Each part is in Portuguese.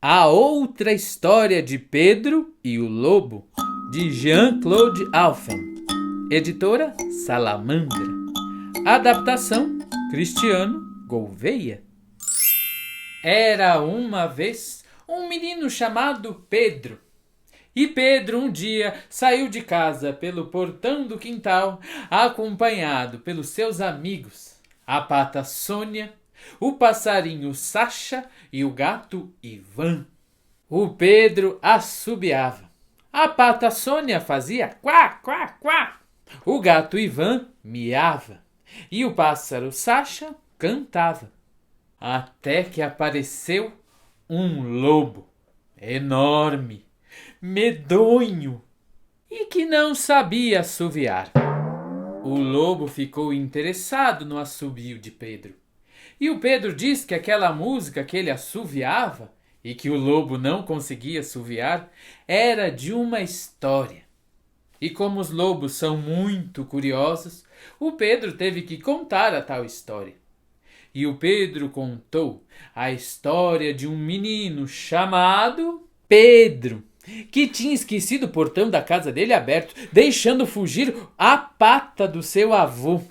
A Outra História de Pedro e o Lobo, de Jean-Claude Alphen. Editora Salamandra. Adaptação Cristiano Gouveia. Era uma vez um menino chamado Pedro. E Pedro um dia saiu de casa pelo portão do quintal, acompanhado pelos seus amigos, a pata Sônia, o passarinho Sacha e o gato Ivan. O Pedro assobiava. A pata Sônia fazia quá, quá, quá. O gato Ivan miava. E o pássaro Sacha cantava. Até que apareceu um lobo enorme, medonho e que não sabia assoviar. O lobo ficou interessado no assobio de Pedro. E o Pedro disse que aquela música que ele assoviava e que o lobo não conseguia assoviar era de uma história. E como os lobos são muito curiosos, o Pedro teve que contar a tal história. E o Pedro contou a história de um menino chamado Pedro, que tinha esquecido o portão da casa dele aberto, deixando fugir a pata do seu avô.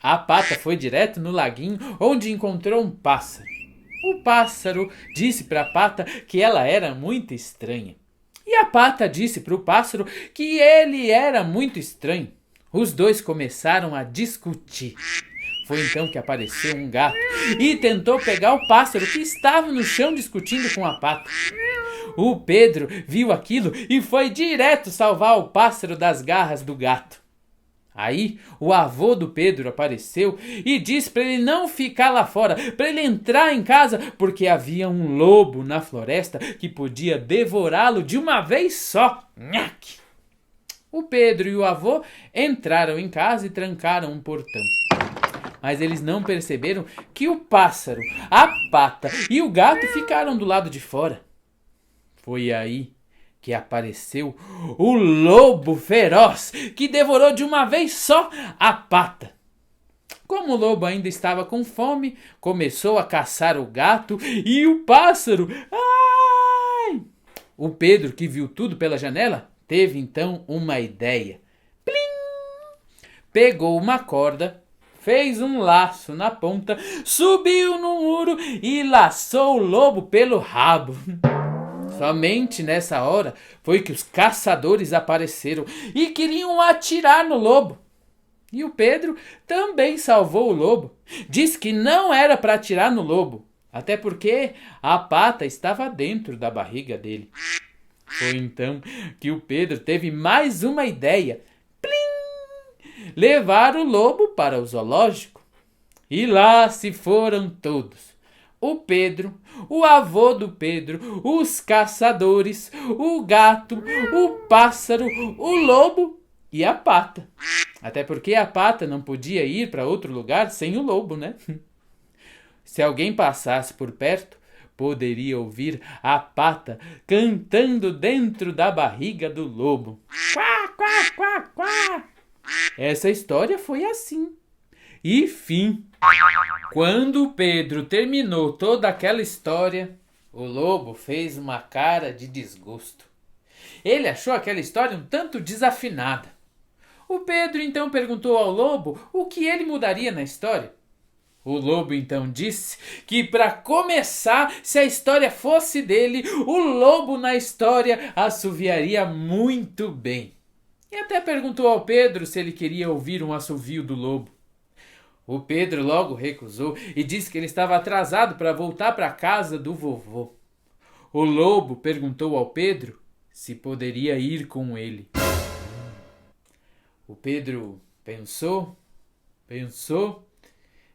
A pata foi direto no laguinho, onde encontrou um pássaro. O pássaro disse para a pata que ela era muito estranha. E a pata disse para o pássaro que ele era muito estranho. Os dois começaram a discutir. Foi então que apareceu um gato e tentou pegar o pássaro que estava no chão discutindo com a pata. O Pedro viu aquilo e foi direto salvar o pássaro das garras do gato. Aí o avô do Pedro apareceu e disse para ele não ficar lá fora, para ele entrar em casa, porque havia um lobo na floresta que podia devorá-lo de uma vez só. Nhaque! O Pedro e o avô entraram em casa e trancaram um portão. Mas eles não perceberam que o pássaro, a pata e o gato ficaram do lado de fora. Foi aí que apareceu o lobo feroz, que devorou de uma vez só a pata. Como o lobo ainda estava com fome, começou a caçar o gato e o pássaro. Ai! O Pedro, que viu tudo pela janela, teve então uma ideia. Plim! Pegou uma corda, fez um laço na ponta, subiu no muro e laçou o lobo pelo rabo. Somente nessa hora foi que os caçadores apareceram e queriam atirar no lobo. E o Pedro também salvou o lobo. Disse que não era para atirar no lobo, até porque a pata estava dentro da barriga dele. Foi então que o Pedro teve mais uma ideia. Plim! Levar o lobo para o zoológico. E lá se foram todos. O Pedro, o avô do Pedro, os caçadores, o gato, o pássaro, o lobo e a pata. Até porque a pata não podia ir para outro lugar sem o lobo, né? Se alguém passasse por perto, poderia ouvir a pata cantando dentro da barriga do lobo. Quá, quá, quá, quá. Essa história foi assim. E fim. Quando Pedro terminou toda aquela história, o lobo fez uma cara de desgosto. Ele achou aquela história um tanto desafinada. O Pedro então perguntou ao lobo o que ele mudaria na história. O lobo então disse que, para começar, se a história fosse dele, o lobo na história assoviaria muito bem. E até perguntou ao Pedro se ele queria ouvir um assovio do lobo. O Pedro logo recusou e disse que ele estava atrasado para voltar para a casa do vovô. O lobo perguntou ao Pedro se poderia ir com ele. O Pedro pensou,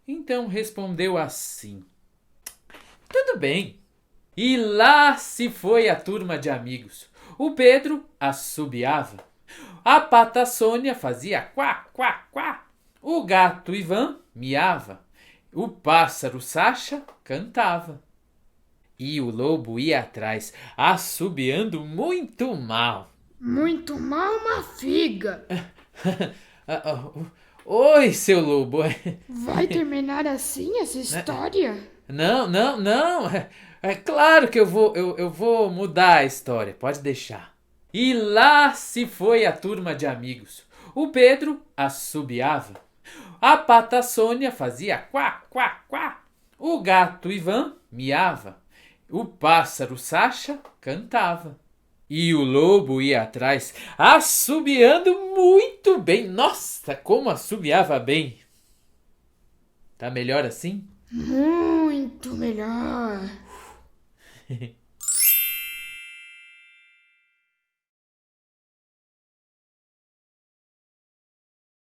então respondeu assim: tudo bem. E lá se foi a turma de amigos. O Pedro assobiava. A pata Sônia fazia quá, quá, quá. O gato Ivan miava. O pássaro Sacha cantava. E o lobo ia atrás, assobiando muito mal. Muito mal uma figa. Oi, seu lobo. Vai terminar assim essa história? Não, não, não. É claro que eu vou mudar a história, pode deixar. E lá se foi a turma de amigos. O Pedro assobiava. A pata Sônia fazia quá, quá, quá. O gato Ivan miava. O pássaro Sacha cantava. E o lobo ia atrás, assobiando muito bem. Nossa, como assobiava bem. Tá melhor assim? Muito melhor.